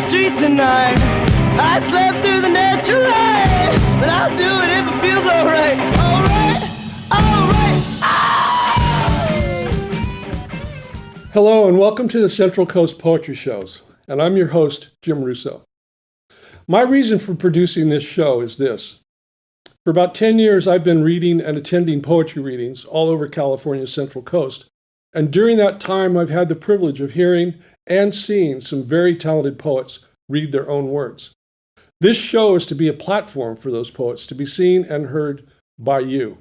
street tonight. I slept through the natural light, but I'll do it if it feels alright. Alright, alright. Hello and welcome to the Central Coast Poetry Shows, and I'm your host, Jim Russo. My reason for producing this show is this. For about 10 years, I've been reading and attending poetry readings all over California's Central Coast, and during that time, I've had the privilege of hearing and seeing some very talented poets read their own words. This show is to be a platform for those poets to be seen and heard by you.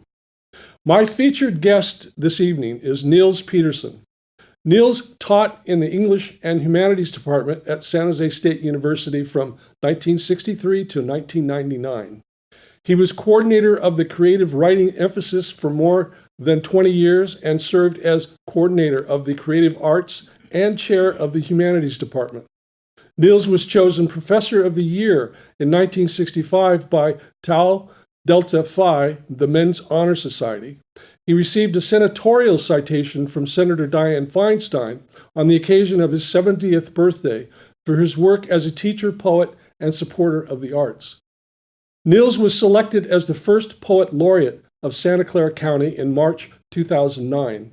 My featured guest this evening is Nils Peterson. Nils taught in the English and Humanities Department at San Jose State University from 1963 to 1999. He was coordinator of the creative writing emphasis for more than 20 years and served as coordinator of the creative arts and chair of the Humanities Department. Nils was chosen Professor of the Year in 1965 by Tau Delta Phi, the Men's Honor Society. He received a senatorial citation from Senator Dianne Feinstein on the occasion of his 70th birthday for his work as a teacher, poet, and supporter of the arts. Nils was selected as the first poet laureate of Santa Clara County in March 2009.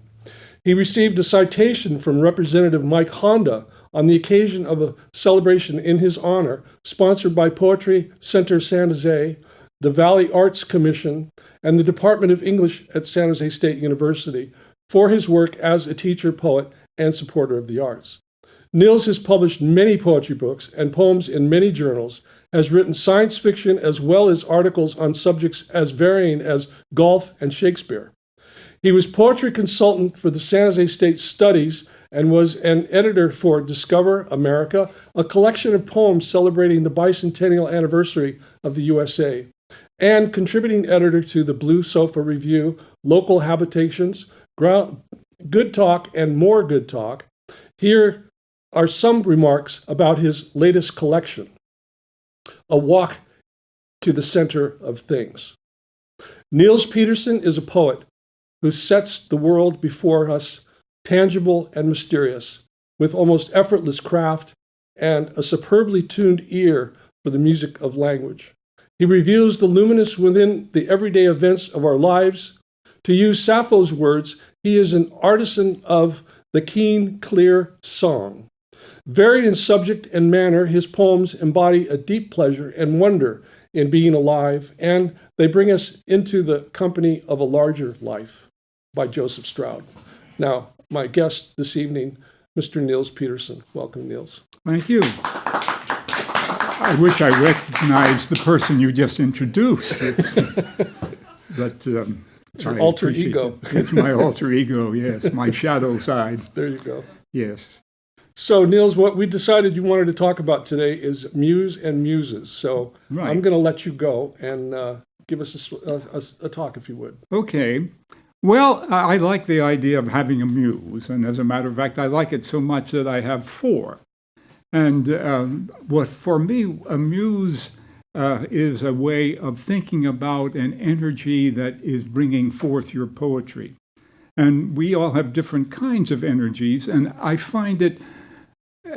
He received a citation from Representative Mike Honda on the occasion of a celebration in his honor sponsored by Poetry Center San Jose, the Valley Arts Commission, and the Department of English at San Jose State University for his work as a teacher, poet, and supporter of the arts. Nils has published many poetry books and poems in many journals, has written science fiction as well as articles on subjects as varying as golf and Shakespeare. He was poetry consultant for the San Jose State Studies and was an editor for Discover America, a collection of poems celebrating the bicentennial anniversary of the USA, and contributing editor to the Blue Sofa Review, Local Habitations, Good Talk, and More Good Talk. Here are some remarks about his latest collection, A Walk to the Center of Things. Nils Peterson is a poet who sets the world before us tangible and mysterious, with almost effortless craft and a superbly tuned ear for the music of language. He reveals the luminous within the everyday events of our lives. To use Sappho's words, he is an artisan of the keen, clear song. Varied in subject and manner, his poems embody a deep pleasure and wonder in being alive, and they bring us into the company of a larger life. By Joseph Stroud. Now, my guest this evening, Mr. Nils Peterson. Welcome, Nils. Thank you. I wish I recognized the person you just introduced. But it's your alter ego. It's my alter ego, yes, my shadow side. There you go. Yes. So, Nils, what we decided you wanted to talk about today is muse and muses. So right. I'm going to let you go and give us a talk, if you would. Okay. Well, I like the idea of having a muse, and as a matter of fact, I like it so much that I have 4. And what for me, a muse is a way of thinking about an energy that is bringing forth your poetry. And we all have different kinds of energies, and I find it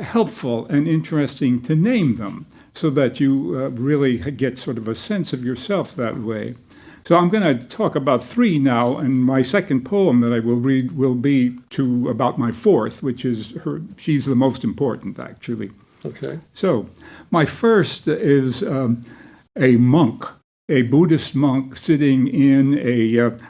helpful and interesting to name them so that you really get sort of a sense of yourself that way. So I'm going to talk about 3 now, and my second poem that I will read will be to about my 4th, which is she's the most important, actually. Okay. So my first is a monk, a Buddhist monk sitting in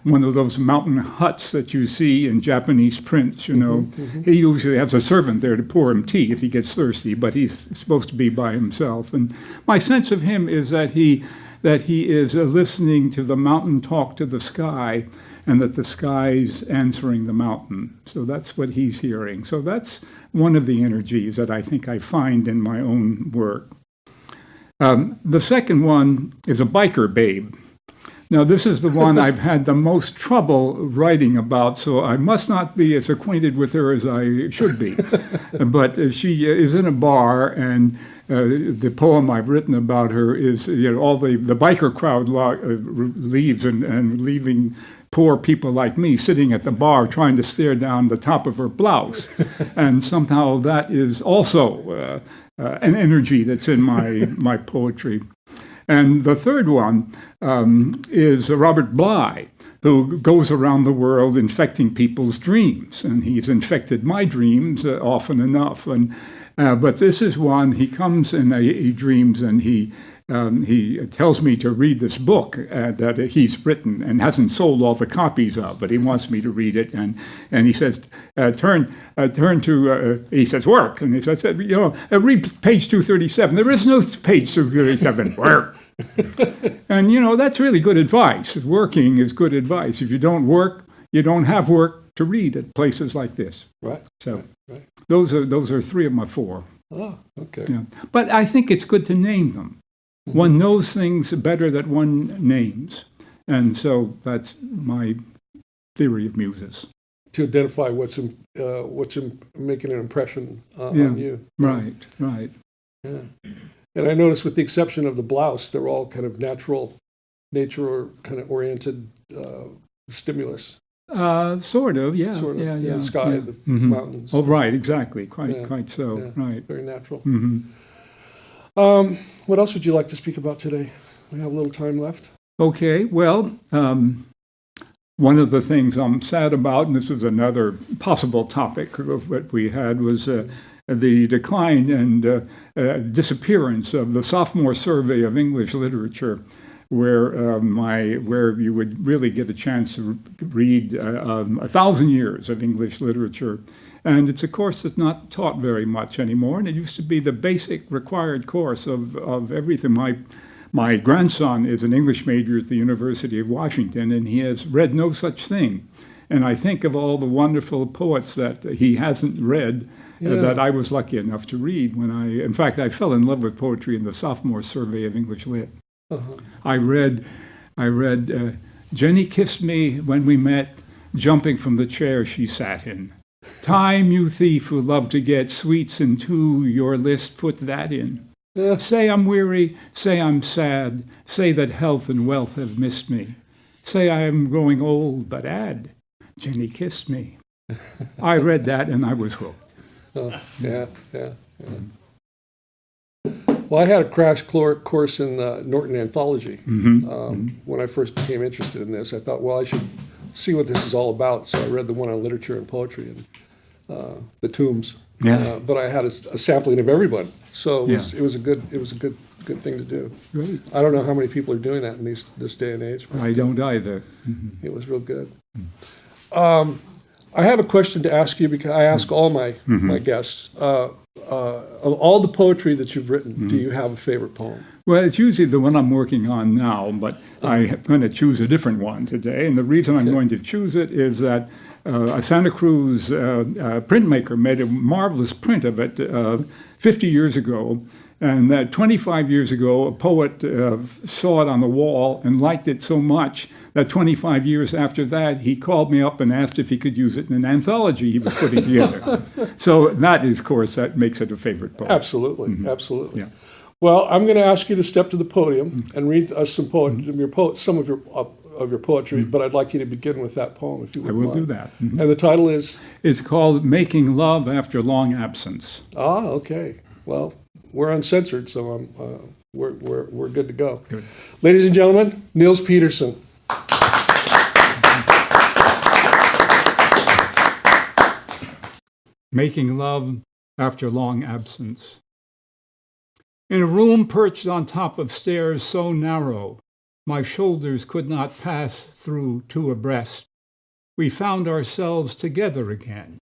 one of those mountain huts that you see in Japanese prints, you know. Mm-hmm. He usually has a servant there to pour him tea if he gets thirsty, but he's supposed to be by himself. And my sense of him is that he is listening to the mountain talk to the sky, and that the sky's answering the mountain. So that's what he's hearing. So that's one of the energies that I think I find in my own work. The second one is a biker babe. Now, this is the one I've had the most trouble writing about, so I must not be as acquainted with her as I should be. But she is in a bar, and the poem I've written about her is, all the biker crowd leaves and leaving poor people like me sitting at the bar trying to stare down the top of her blouse. And somehow that is also an energy that's in my poetry. And the third one is Robert Bly, who goes around the world infecting people's dreams, and he's infected my dreams often enough. And but this is one. He comes and he dreams, and he tells me to read this book that he's written and hasn't sold all the copies of, but he wants me to read it. And he says, turn to, he says, work. And he says, read page 237. There is no page 237, work. And, that's really good advice. Working is good advice. If you don't work, you don't have work to read at places like this. Right. So right. Those are three of my four. Oh, okay. Yeah. But I think it's good to name them. One knows things better that one names. And so that's my theory of muses. To identify what's making an impression on you. Right. Yeah. And I noticed with the exception of the blouse, they're all kind of nature or kind of oriented stimulus. Sort of, yeah. Sort of, yeah. the sky, the mountains. Oh, right, exactly. Quite so, Yeah. right. Very natural. Mm-hmm. What else would you like to speak about today? We have a little time left. Okay, well, one of the things I'm sad about, and this was another possible topic of what we had, was the decline and disappearance of the sophomore survey of English literature, where you would really get a chance to read 1,000 years of English literature. And it's a course that's not taught very much anymore, and it used to be the basic required course of everything. My grandson is an English major at the University of Washington, and he has read no such thing. And I think of all the wonderful poets that he hasn't read that I was lucky enough to read. In fact, I fell in love with poetry in the sophomore survey of English Lit. Uh-huh. I read Jenny kissed me when we met, jumping from the chair she sat in. Time, you thief who love to get sweets into your list, put that in. Say I'm weary, say I'm sad, say that health and wealth have missed me. Say I am growing old, but add, Jenny kissed me. I read that and I was hooked. Yeah. Well, I had a crash course in Norton Anthology. When I first became interested in this. I thought, well, I should see what this is all about. So I read the one on literature and poetry and the tombs. Yeah. But I had a sampling of everybody, so it was a good thing to do. Great. I don't know how many people are doing that in this day and age. But I don't either. it was real good. I have a question to ask you because I ask all my guests. Of all the poetry that you've written, do you have a favorite poem? Well, it's usually the one I'm working on now, but I'm going to choose a different one today. And the reason I'm going to choose it is that a Santa Cruz printmaker made a marvelous print of it 50 years ago. And that 25 years ago, a poet saw it on the wall and liked it so much that 25 years after that, he called me up and asked if he could use it in an anthology he was putting together. So that is, of course, that makes it a favorite poem. Absolutely, absolutely. Yeah. Well, I'm going to ask you to step to the podium and read us some some of your poetry, but I'd like you to begin with that poem, if you would. I will do that. And the title is? It's called Making Love After Long Absence. Ah, okay. Well, we're uncensored, so we're good to go. Good. Ladies and gentlemen, Nils Peterson. Making Love After Long Absence. In a room perched on top of stairs so narrow, my shoulders could not pass through two abreast, we found ourselves together again.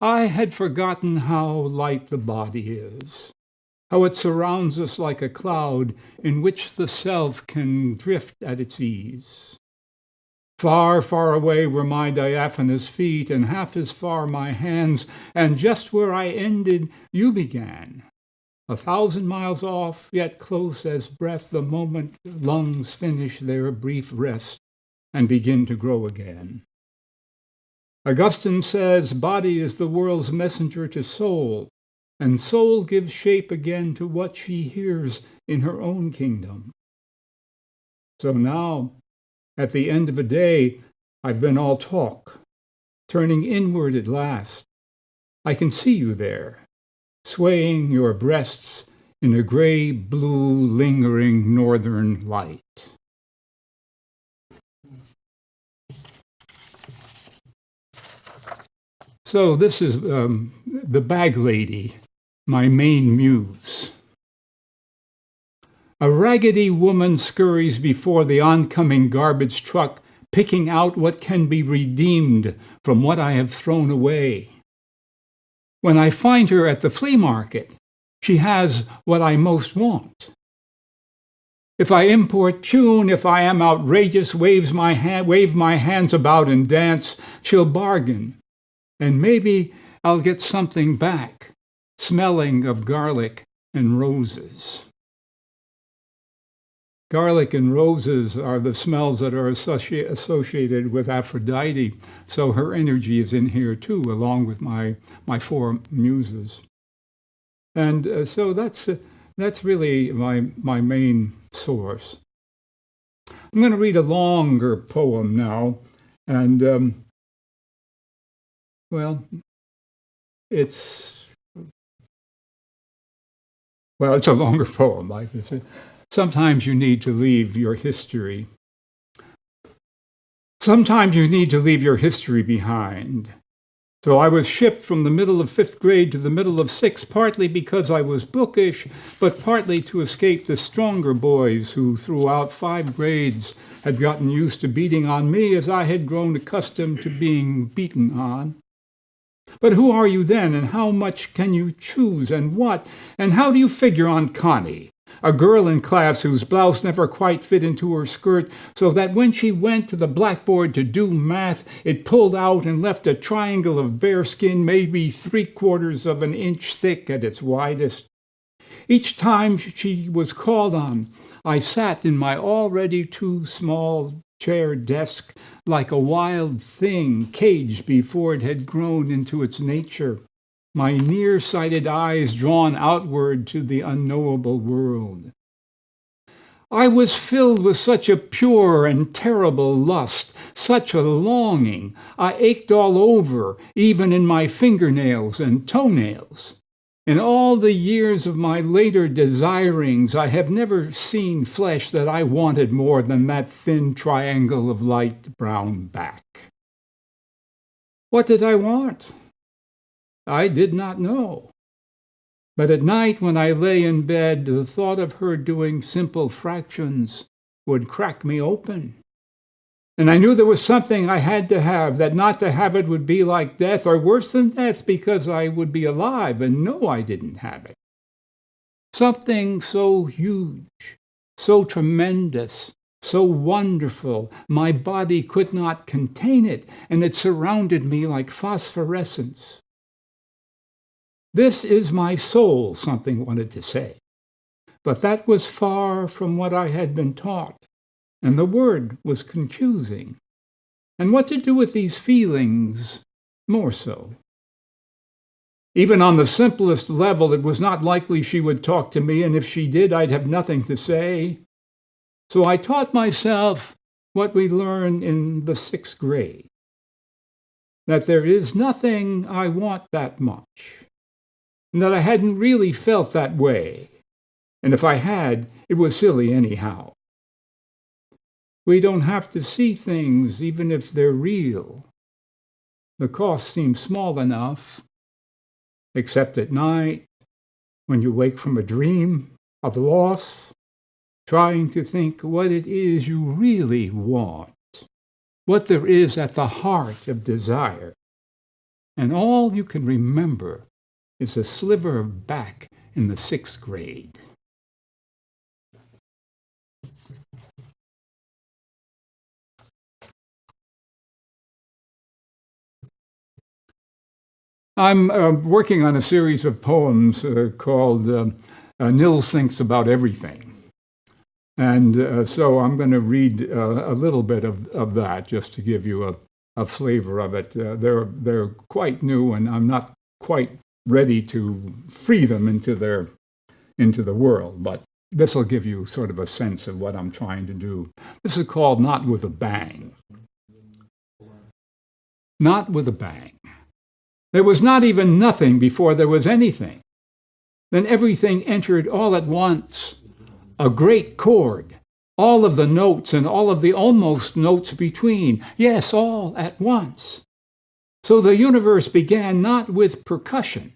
I had forgotten how light the body is, how it surrounds us like a cloud in which the self can drift at its ease. Far, far away were my diaphanous feet, and half as far my hands, and just where I ended, you began. 1,000 miles off, yet close as breath, the moment lungs finish their brief rest and begin to grow again. Augustine says, body is the world's messenger to soul, and soul gives shape again to what she hears in her own kingdom. So now, at the end of a day, I've been all talk, turning inward at last. I can see you there, swaying your breasts in a gray-blue lingering northern light. So this is the bag lady, my main muse. A raggedy woman scurries before the oncoming garbage truck, picking out what can be redeemed from what I have thrown away. When I find her at the flea market, she has what I most want. If I importune, if I am outrageous, wave my hands about and dance, she'll bargain. And maybe I'll get something back, smelling of garlic and roses. Garlic and roses are the smells that are associated with Aphrodite, so her energy is in here too, along with my four muses. And so that's really my main source. I'm going to read a longer poem now, and it's a longer poem. Like this. Sometimes you need to leave your history. Sometimes you need to leave your history behind. So I was shipped from the middle of 5th grade to the middle of 6th, partly because I was bookish, but partly to escape the stronger boys who, throughout 5 grades, had gotten used to beating on me as I had grown accustomed to being beaten on. But who are you then, and how much can you choose, and what? And how do you figure on Connie, a girl in class whose blouse never quite fit into her skirt, so that when she went to the blackboard to do math, it pulled out and left a triangle of bearskin maybe 3/4 of an inch thick at its widest? Each time she was called on, I sat in my already too small chair desk like a wild thing caged before it had grown into its nature, my nearsighted eyes drawn outward to the unknowable world. I was filled with such a pure and terrible lust, such a longing. I ached all over, even in my fingernails and toenails. In all the years of my later desirings, I have never seen flesh that I wanted more than that thin triangle of light brown back. What did I want? I did not know. But at night when I lay in bed, the thought of her doing simple fractions would crack me open. And I knew there was something I had to have, that not to have it would be like death, or worse than death, because I would be alive and know I didn't have it. Something so huge, so tremendous, so wonderful, my body could not contain it, and it surrounded me like phosphorescence. This is my soul, something wanted to say. But that was far from what I had been taught, and the word was confusing. And what to do with these feelings, more so. Even on the simplest level, it was not likely she would talk to me, and if she did, I'd have nothing to say. So I taught myself what we learn in the 6th grade, that there is nothing I want that much, and that I hadn't really felt that way, and if I had, it was silly anyhow. We don't have to see things even if they're real. The cost seems small enough, except at night, when you wake from a dream of loss, trying to think what it is you really want, what there is at the heart of desire. And all you can remember is a sliver of back in the 6th grade. I'm working on a series of poems called Nils Thinks About Everything. And so I'm going to read a little bit of that just to give you a flavor of it. They're quite new, and I'm not quite ready to free them into the world, but this will give you sort of a sense of what I'm trying to do. This is called Not With a Bang. Not with a bang. There was not even nothing before there was anything. Then everything entered all at once, a great chord, all of the notes and all of the almost notes between. Yes, all at once. So the universe began not with percussion,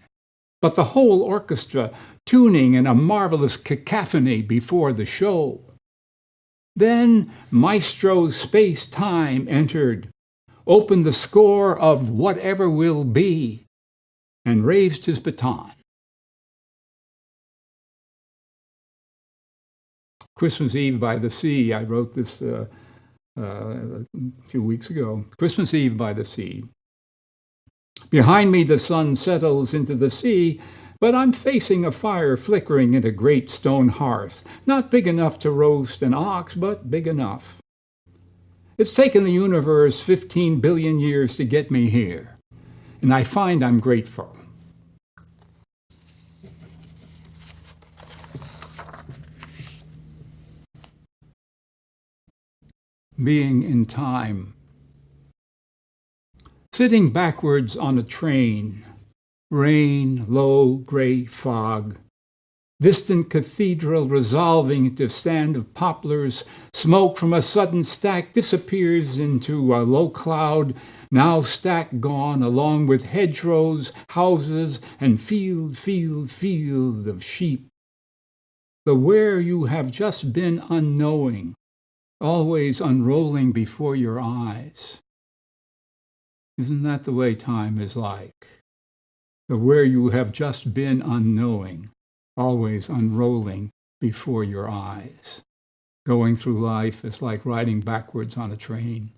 but the whole orchestra tuning in a marvelous cacophony before the show. Then Maestro's space-time entered, opened the score of whatever will be, and raised his baton. Christmas Eve by the Sea, I wrote this a few weeks ago. Christmas Eve by the Sea. Behind me the sun settles into the sea, but I'm facing a fire flickering in a great stone hearth, not big enough to roast an ox, but big enough. It's taken the universe 15 billion years to get me here, and I find I'm grateful. Being in time. Sitting backwards on a train, rain, low, gray fog, distant cathedral resolving into a stand of poplars, smoke from a sudden stack disappears into a low cloud, now stack gone, along with hedgerows, houses, and field of sheep. The where you have just been unknowing, always unrolling before your eyes. Isn't that the way time is like? The where you have just been unknowing, always unrolling before your eyes. Going through life is like riding backwards on a train.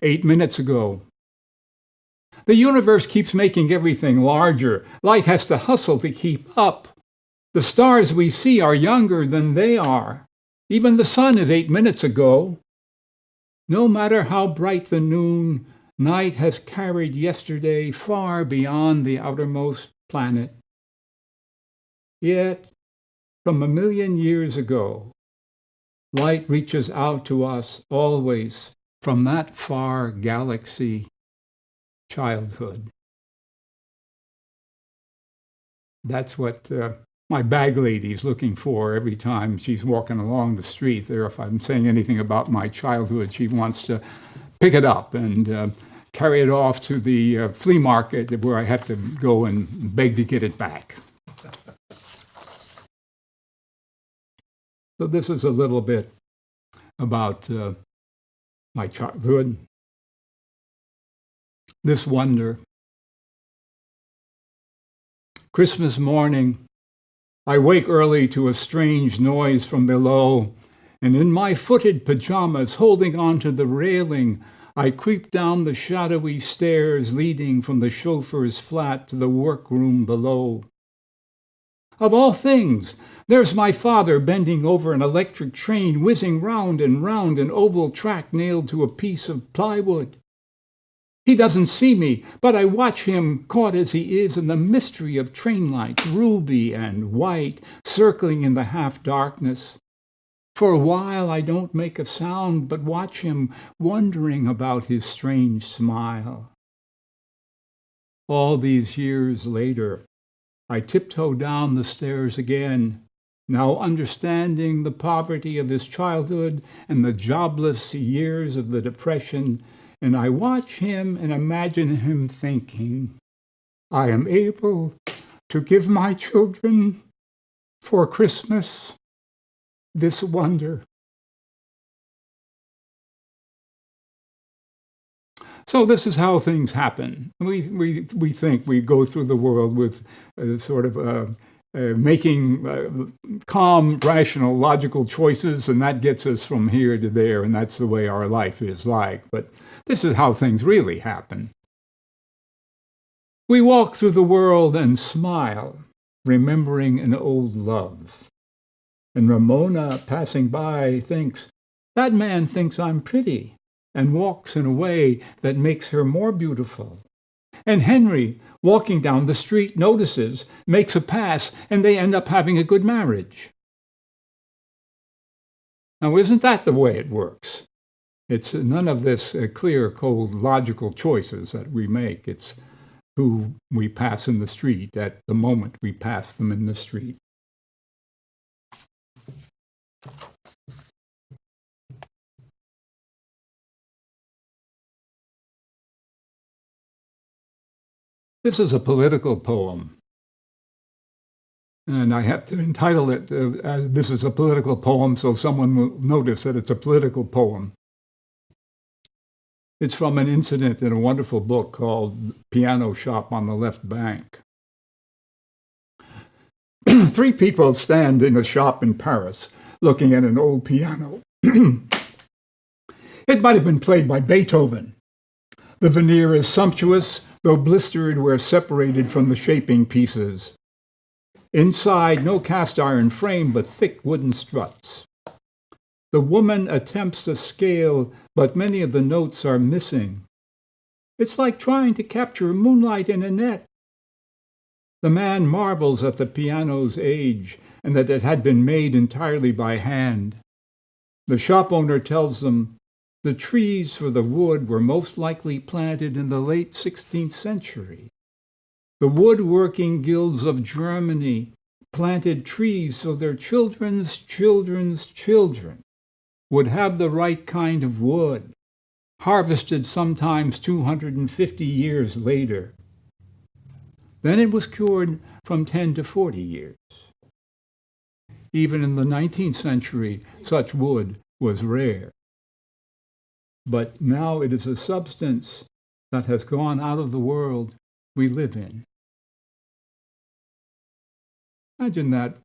8 minutes ago. The universe keeps making everything larger. Light has to hustle to keep up. The stars we see are younger than they are. Even the sun is 8 minutes ago. No matter how bright the noon, night has carried yesterday far beyond the outermost planet. Yet, from 1,000,000 years ago, light reaches out to us always from that far galaxy, childhood. That's what my bag lady's looking for every time she's walking along the street there. If I'm saying anything about my childhood, she wants to pick it up and carry it off to the flea market where I have to go and beg to get it back. So this is a little bit about my childhood, this wonder. Christmas morning, I wake early to a strange noise from below, and in my footed pajamas, holding onto the railing, I creep down the shadowy stairs leading from the chauffeur's flat to the workroom below. Of all things, there's my father bending over an electric train, whizzing round and round an oval track nailed to a piece of plywood. He doesn't see me, but I watch him, caught as he is in the mystery of train lights, ruby and white, circling in the half-darkness. For a while I don't make a sound, but watch him, wondering about his strange smile. All these years later, I tiptoe down the stairs again, now understanding the poverty of his childhood and the jobless years of the Depression, and I watch him and imagine him thinking, I am able to give my children for Christmas this wonder. So this is how things happen. We think we go through the world with sort of making calm, rational, logical choices, and that gets us from here to there, and that's the way our life is like. But this is how things really happen. We walk through the world and smile, remembering an old love. And Ramona, passing by, thinks, that man thinks I'm pretty, and walks in a way that makes her more beautiful. And Henry, walking down the street, notices, makes a pass, and they end up having a good marriage. Now, isn't that the way it works? It's none of this clear, cold, logical choices that we make. It's who we pass in the street at the moment we pass them in the street. This is a political poem, and I have to entitle it, this is a political poem, so someone will notice that it's a political poem. It's from an incident in a wonderful book called Piano Shop on the Left Bank. 3 people stand in a shop in Paris looking at an old piano. It might have been played by Beethoven. The veneer is sumptuous, though blistered where separated from the shaping pieces. Inside, no cast iron frame, but thick wooden struts. The woman attempts a scale, but many of the notes are missing. It's like trying to capture moonlight in a net. The man marvels at the piano's age and that it had been made entirely by hand. The shop owner tells them the trees for the wood were most likely planted in the late 16th century. The woodworking guilds of Germany planted trees so their children's children's children would have the right kind of wood, harvested sometimes 250 years later. Then it was cured from 10 to 40 years. Even in the 19th century, such wood was rare. But now it is a substance that has gone out of the world we live in. Imagine that,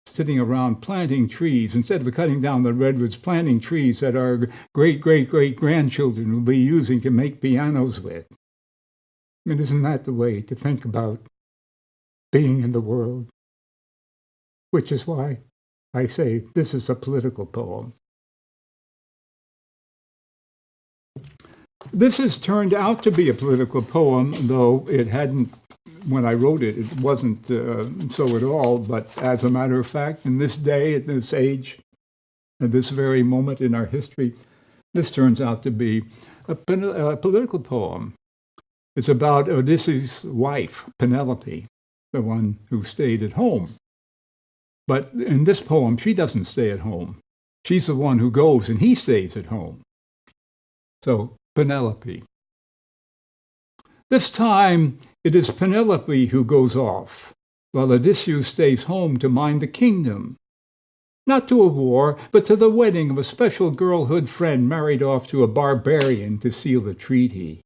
sitting around planting trees, instead of cutting down the redwoods, planting trees that our great-great-great-grandchildren will be using to make pianos with. I mean, isn't that the way to think about being in the world? Which is why I say this is a political poem. This has turned out to be a political poem, though it hadn't, when I wrote it, it wasn't so at all. But as a matter of fact, in this day, at this age, at this very moment in our history, this turns out to be a political poem. It's about Odysseus' wife, Penelope, the one who stayed at home. But in this poem, she doesn't stay at home. She's the one who goes and he stays at home. So, Penelope. This time, it is Penelope who goes off, while Odysseus stays home to mind the kingdom. Not to a war, but to the wedding of a special girlhood friend married off to a barbarian to seal a treaty.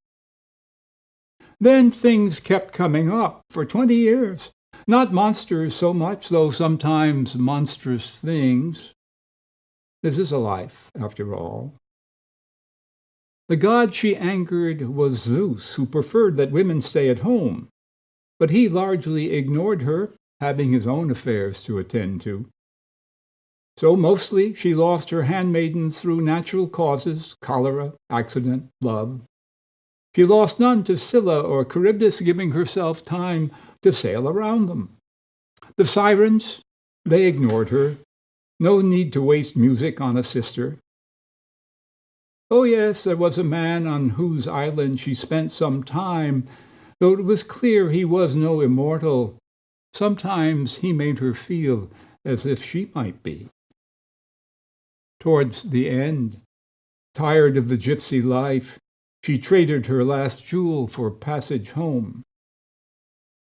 Then things kept coming up for 20 years. Not monsters so much, though sometimes monstrous things. This is a life, after all. The god she angered was Zeus, who preferred that women stay at home, but he largely ignored her, having his own affairs to attend to. So mostly she lost her handmaidens through natural causes, cholera, accident, love. She lost none to Scylla or Charybdis, giving herself time to sail around them. The sirens, they ignored her. No need to waste music on a sister. Oh yes, there was a man on whose island she spent some time, though it was clear he was no immortal. Sometimes he made her feel as if she might be. Towards the end, tired of the gypsy life, she traded her last jewel for passage home.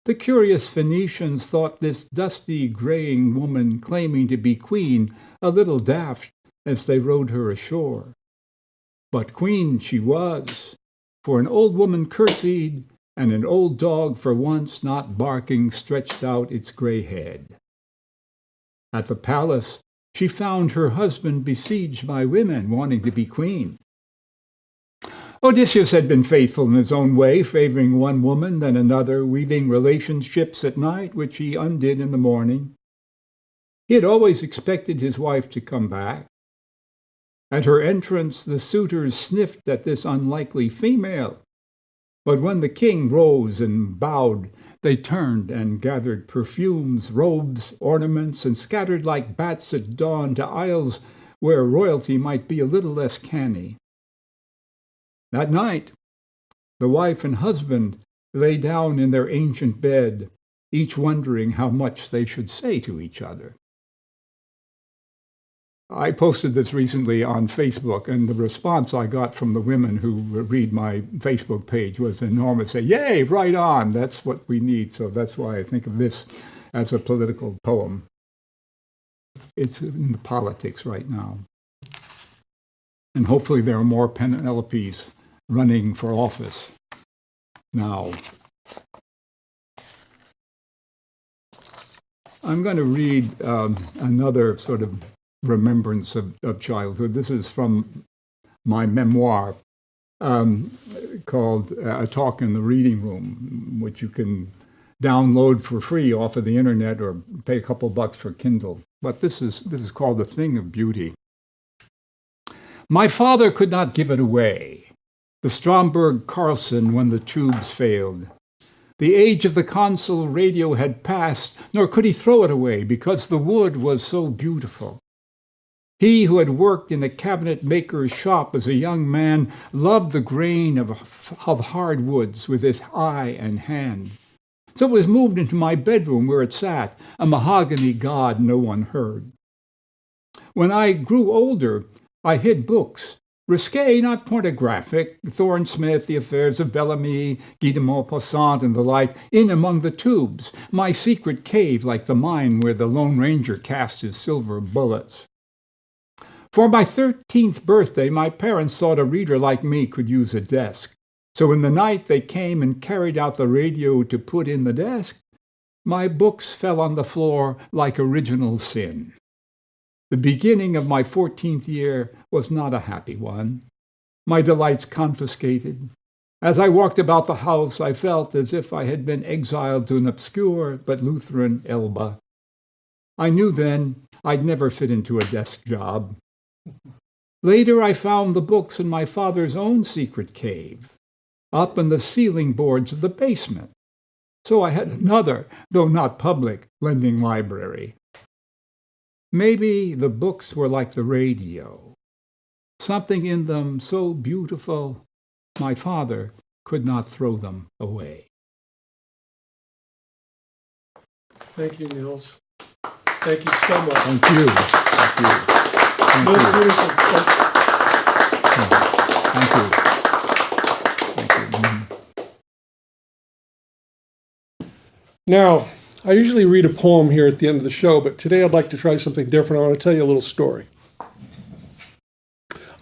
The curious Phoenicians thought this dusty, graying woman claiming to be queen a little daft as they rowed her ashore. But queen she was, for an old woman curtsied, and an old dog for once not barking stretched out its gray head. At the palace, she found her husband besieged by women wanting to be queen. Odysseus had been faithful in his own way, favoring one woman, then another, weaving relationships at night, which he undid in the morning. He had always expected his wife to come back. At her entrance, the suitors sniffed at this unlikely female. But when the king rose and bowed, they turned and gathered perfumes, robes, ornaments, and scattered like bats at dawn to isles where royalty might be a little less canny. That night, the wife and husband lay down in their ancient bed, each wondering how much they should say to each other. I posted this recently on Facebook, and the response I got from the women who read my Facebook page was enormous. Say, yay, right on, that's what we need. So that's why I think of this as a political poem. It's in the politics right now. And hopefully there are more Penelopes running for office now. I'm going to read another sort of remembrance of childhood. This is from my memoir called A Talk in the Reading Room, which you can download for free off of the internet or pay a couple bucks for Kindle. But this is called A Thing of Beauty. My father could not give it away. The Stromberg Carlson when the tubes failed. The age of the console radio had passed, nor could he throw it away because the wood was so beautiful. He who had worked in a cabinet maker's shop as a young man loved the grain of hardwoods with his eye and hand. So it was moved into my bedroom where it sat, a mahogany god no one heard. When I grew older, I hid books, risque, not pornographic, Thorne Smith, The Affairs of Bellamy, Guy de Maupassant, and the like, in among the tubes, my secret cave like the mine where the Lone Ranger cast his silver bullets. For my 13th birthday, my parents thought a reader like me could use a desk. So in the night they came and carried out the radio to put in the desk. My books fell on the floor like original sin. The beginning of my 14th year was not a happy one. My delights confiscated. As I walked about the house, I felt as if I had been exiled to an obscure but Lutheran Elba. I knew then I'd never fit into a desk job. Later, I found the books in my father's own secret cave, up in the ceiling boards of the basement. So I had another, though not public, lending library. Maybe the books were like the radio, something in them so beautiful, my father could not throw them away. Thank you, Nils. Thank you so much. Thank you. Thank you. Thank Nils you. Peterson, Thank you. Thank you. Now, I usually read a poem here at the end of the show, but today I'd like to try something different. I want to tell you a little story.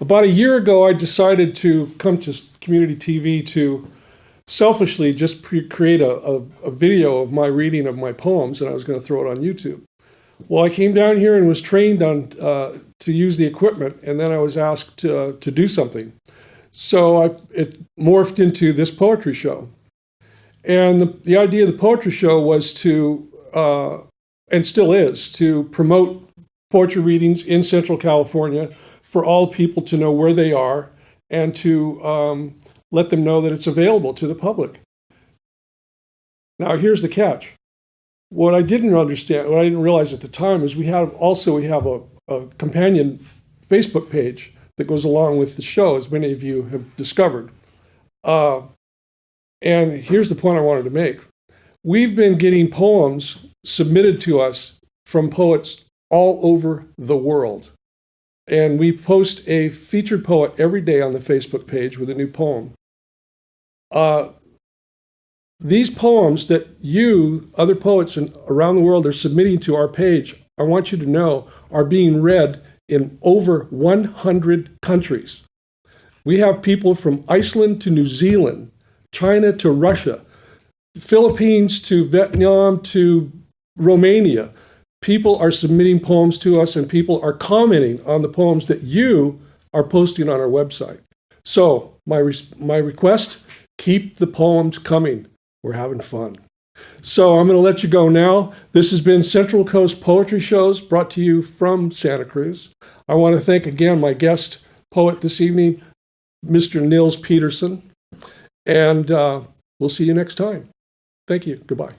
About a year ago, I decided to come to community TV to selfishly just create a video of my reading of my poems, and I was going to throw it on YouTube. Well, I came down here and was trained on to use the equipment, and then I was asked to do something. So it morphed into this poetry show. And the idea of the poetry show was to, and still is, to promote poetry readings in Central California for all people to know where they are and to let them know that it's available to the public. Now, here's the catch. What I didn't understand, what I didn't realize at the time is we have a companion Facebook page that goes along with the show, as many of you have discovered. And here's the point I wanted to make. We've been getting poems submitted to us from poets all over the world. And we post a featured poet every day on the Facebook page with a new poem. These poems that you, other poets around the world, are submitting to our page, I want you to know, are being read in over 100 countries. We have people from Iceland to New Zealand, China to Russia, Philippines to Vietnam to Romania. People are submitting poems to us, and people are commenting on the poems that you are posting on our website. So my request, keep the poems coming. We're having fun. So I'm going to let you go now. This has been Central Coast Poetry Shows, brought to you from Santa Cruz. I want to thank again my guest poet this evening, Mr. Nils Peterson. And we'll see you next time. Thank you. Goodbye.